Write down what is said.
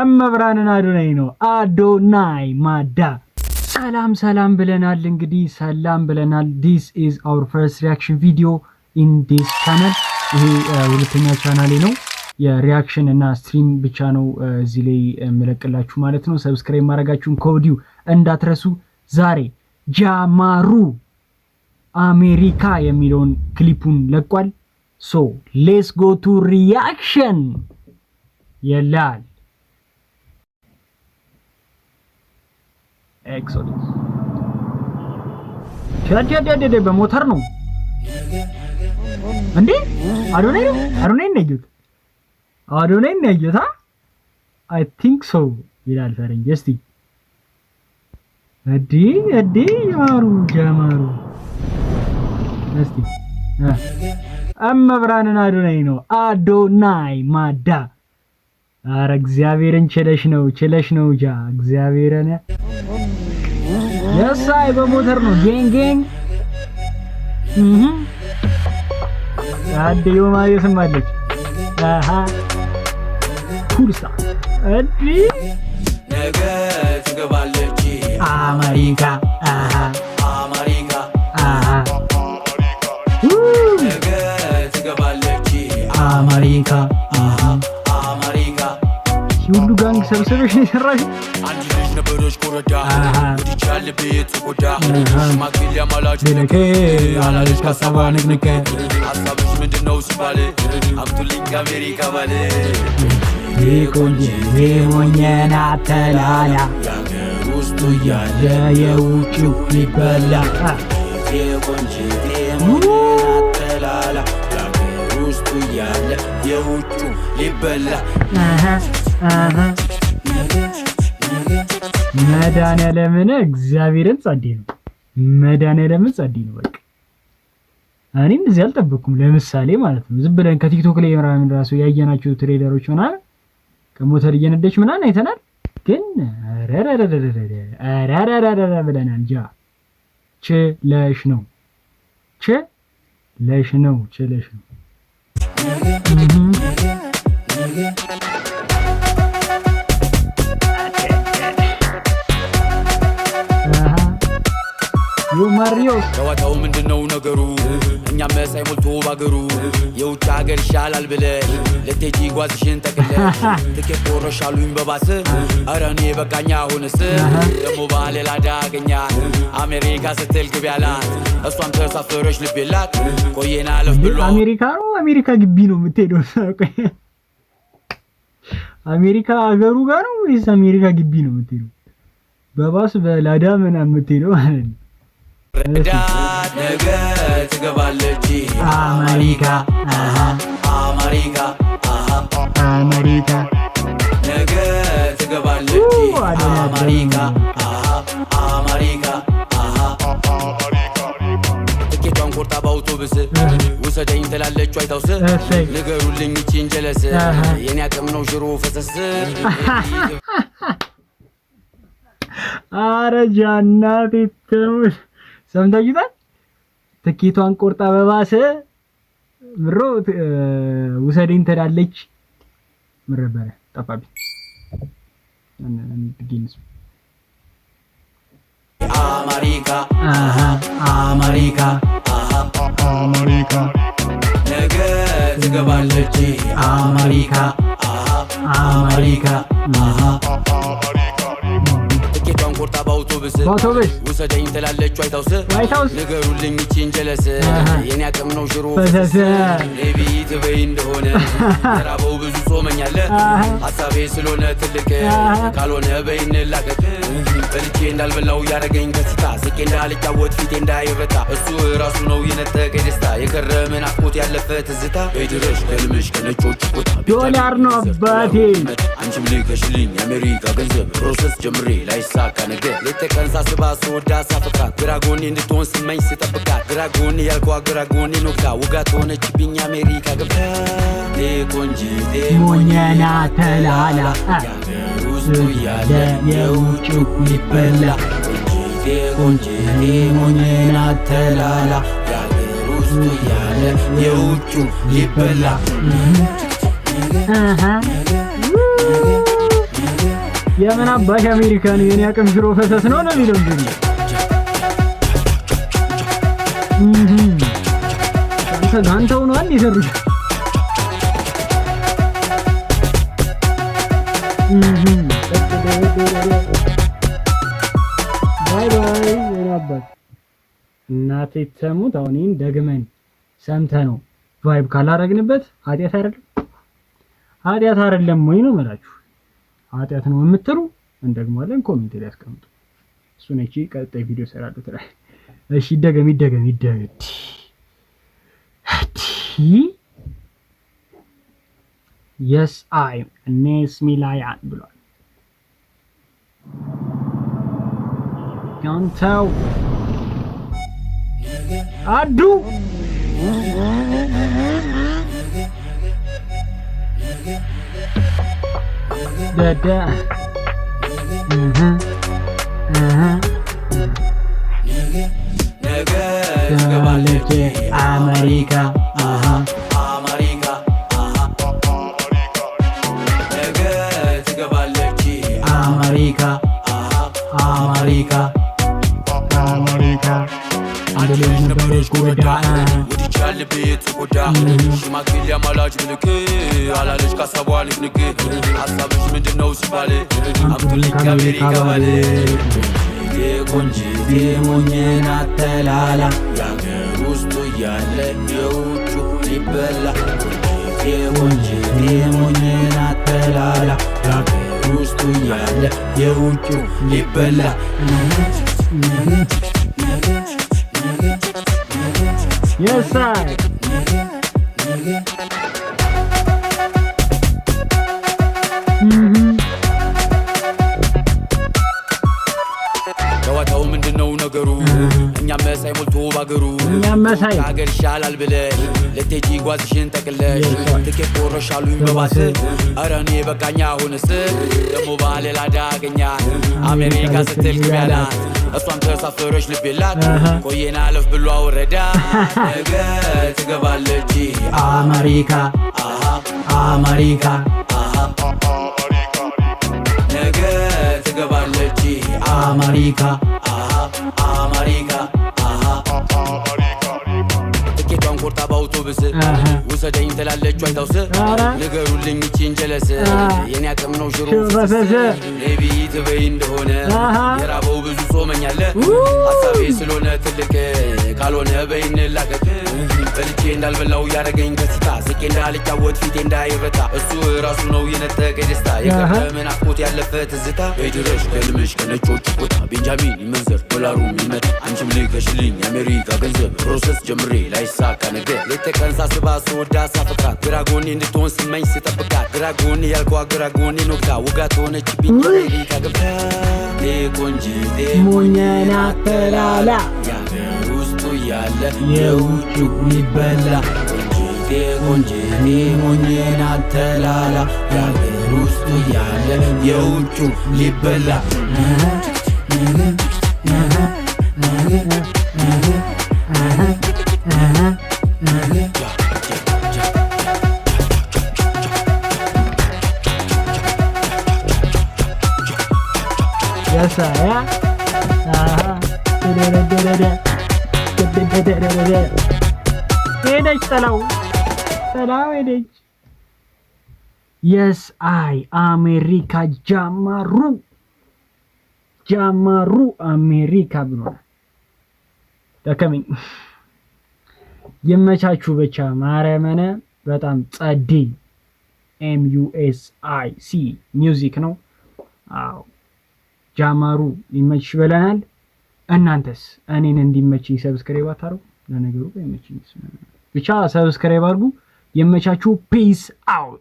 እመብራንን አዶናይ ነው አዶናይ ማዳ ሰላም ብለናል እንግዲህ ሰላም ብለናል this is our first reaction video in this channel ይሄ ሁለተኛ ቻናሌ ነው የሪአክሽን እና ስትሪም ብቻ ነው እዚህ ላይ መለቀላችሁ ማለት ነው ሰብስክራይብ ማድረጋችሁን ኮዲው እንዳትረሱ ዛሬ ጃማሩ አሜሪካ የሚለውን ክሊፑን ለቋል so let's go to reaction ይላል ኤክሶደስ ቻቻቻቻ በሞተር ነው እንዴ አዶናይ ነግዩት I think so ይላል ፈረንጅ እስቲ እዲ ጃማሩ እስቲ እመብራንን አዶናይ ነው አዶናይ ማዳ አረ እግዚአብሔርን ችለሽ ነው ጃ እግዚአብሔርን የሳይ በሞተር ነው ጌንግ አዲዮ ማሪስ ማለች ኩልሳ እዲ ነገ ትገባለች አሜሪካ ነገ ትገባለች አሜሪካ ሁሉ ጋንግ ሰብስበሽ ነው ሰራሽ አንድ ልጅ ነበረች ኮረዳ ወዲቻል ቤት ጎዳ ማክሊያ ማላጭ ለከ አላልሽ ካሳባ ንቅንቀ ሐሳብሽ ምንድነው ሲባል አምጡልኝ አሜሪካ ባለ ይቆንጂ ወኛና ተላላ ያገር ውስጡ ያለ የውጭው ይበላ ይቆንጂ ወኛና ተላላ ያገር ውስጡ ያለ የውጭው ይበላ መድኃኒዓለምን እግዚአብሔርን ጸዴ ነው መድኃኒዓለምን ጸዴ ነው በቃ እኔም እዚህ አልጠበኩም ለምሳሌ ማለት ነው ዝም ብለን ከቲክቶክ ላይ ምናምን ራሱ ያየናቸው ትሬለሮች ምናምን ከሞተር እየነደች ምናምን አይተናል ግን አራራራራራ ብለናል ጃ ችለሽ ነው ማሪዮስ ተዋታው ምንድነው ነገሩ እኛም መሳይ ሞልቶ ባገሩ የውጭ ሀገር ይሻላል ብለሽ ለቴጂ ጓዝሽን ተከለሽ ትኬት ቆረሻሉኝ በባስ አረኔ በቃኛ ሆነስ ደሞ ባሌላ ዳገኛ አሜሪካ ስትል ግቢያላት እሷም ተሳፈረሽ ልቤላት ቆየና አለፍ ብሎ አሜሪካ ግቢ ነው የምትሄደው አሜሪካ አገሩ ጋር ነው ወይስ አሜሪካ ግቢ ነው የምትሄደው በባስ በላዳ ምናምን የምትሄደው ማለት ነው ነገ ትገባለች አሜሪካ ነገ ትገባለች አሜሪካ ትኬቷን ቆርጣ በአውቶቡስ ውሰደኝ ትላለች አይታውስ ንገሩልኝ ይቺን ጀለስ የኔ አቅም ነው ሽሮ ፈሰስ አረጃናት ተሙስ ሰምታችሁታል ትኬቷን ቆርጣ በባሰ ምሮ ውሰደኝ ትላለች ምረበረ ጠፋቢ ቢጊንስ አሜሪካ ነገ ትገባለች አሜሪካ ትኬቷን ቆርጣ በአውቶቡስ ውሰደኝ ትላለች አይታውስ ንገሩልኝ ይቺን ጀለስ የኔ አቅም ነው ሽሮ ፈሰሰ ሌቢ ትበይ እንደሆነ ተራበው ብዙ ጾመኛለ ሐሳቤ ስለሆነ ትልቅ ካልሆነ በይን ላቀቅ በልቼ እንዳልበላው ያረገኝ ከስታ ስቄ እንዳልጫወት ፊቴ እንዳይረታ እሱ ራሱ ነው የነጠቀ ደስታ የከረመን አፍቆት ያለፈ ትዝታ በድረሽ ከልምሽ ከነጮች ቆጣ ዶላር ነው አባቴ አንቺም ልከሽልኝ አሜሪካ ገንዘብ ፕሮሰስ ጀምሬ ላይሳካ ነገር ለተቀን ሳስባ ስወዳ ሳፈቅራት ግራጎኔ እንድትሆን ስመኝ ስጠብቃት ግራጎኔ ያልኳ ግራጎኔ ኖክታ ውጋት ሆነችብኝ አሜሪካ ገብታ ቆንጂቴ ሞኛና ተላላ ያገር ውስጡ ያለ የውጭው ይበላ ቆንጂቴ ሞኛና ተላላ ያገር ውስጡ ያለ የውጭው ይበላ የምን አባሽ አሜሪካ ነው የኔ አቅም ሽሮ ፈሰስ ነው ነው የሚለው እንዴ? አንተው ነው አንድ ይሰሩት። ባይ ባይ የራባት እናቴ ተሙት። አሁን ይሄን ደግመን ሰምተነው ቫይብ ካላረግንበት ኃጢአት አይደለም ወይ ነው የምላችሁ። ኃጢአት ነው የምትሉ እንደግመዋለን። ኮሜንት ላይ አስቀምጡ። እሱ ነች ቀጣይ ቪዲዮ ሰራለሁ ትላለህ። እሺ ይደገም yes I nesmilayan ብሏል። ያንተው አዱ ደደ ነገ አሜሪካ አሜሪካ አንድ ልጅ ነበረች ጎዳ ወዲቻል ቤት ጎዳ ሽማግሌ አማላጅ ምልክ አላለች ካሳቧ ንቅንቅ ሀሳብሽ ምንድነው ሲባል አምጡልኝ ከአሜሪካ ባል የቆንጅቴ ሞኝን አተላላ የአገር ውስጡ እያለ የውጩ ሊበላ የቆንጅቴ ሞኝን አተላላ የአገር ውስጡ እያለ የውጩ ሊበላ Yes, I. ጨዋታው ምንድነው ነገሩ? እኛም መሳይ ሞልቶ ባገሩ ሀገር ይሻላል ብለሽ ልትሄጂ ጓዝሽን ጠቅለሽ ትኬት ቆረሻሉኝ በባስ ኧረ እኔ በቃኛ አሁንስ ደሞ ባሌላ ዳገኛት አሜሪካ ስትል ግቢያላት እሷም ተሳፈረች ልብ የላት ቆየና አለፍ ብሎ አወረዳ ነገ ትገባለች አሜሪካ አሜሪካ ነገ ትገባለች አሜሪካ አሜሪካ ትኬቷን ቆርጣ በአውቶብስ ውሰደኝ ትላለች ዋይታውስ ንገሩልኝ ይቺን ጀለስ የኔ አቅም ነው ሽሮ ፈሰሰ ሌቢ ትበይ እንደሆነ የራበው ብዙ ጾመኛለ ሀሳቤ ስለሆነ ትልቅ ካልሆነ በይን ላቀቅ በልቼ እንዳልበላው ያረገኝ ከሲታ ስቄ እንዳልጫወት ፊቴ እንዳይረታ እሱ ራሱ ነው የነጠቀ ደስታ የቀረምን አፍቆት ያለፈ ትዝታ በድረሽ ከልምሽ ከነጮች ቦታ ቤንጃሚን ይመንዘር ዶላሩ ይመጣ አንቺም ልከሽልኝ የአሜሪካ ገንዘብ ፕሮሰስ ጀምሬ ላይሳካ ነገር ሌተቀን ሳስባ ስወዳ ሳፈቅራት ግራጎኔ እንድትሆን ስመኝ ስጠብቃት ግራጎኔ ያልኳ ግራጎኔ ኖክታ ውጋት ሆነችብኝ አሜሪካ ገብታ ቆንጅቴ ሞኝን አተላላ የአገር ውስጡ ያለ የውጩ ይበላ ቆንጅቴ ሞኝን አተላላ የአገር ውስጡ ያለ የውጩ ሊበላ ሄደች ሰላም ሄደች። የስ አይ አሜሪካ ጃማሩ አሜሪካ ብሏል። ደከመኝ። ይመቻችሁ ብቻ ማርያምን። በጣም ጸዴ MUSIC ሚውዚክ ነው። አዎ ጃማሩ ይመችሽ ብለናል። እናንተስ እኔን እንዲመችኝ ሰብስክራይብ አታርጉ? ለነገሩ አይመችኝ ብቻ ሰብስክራይብ አድርጉ። ይመቻችሁ። ፒስ አውት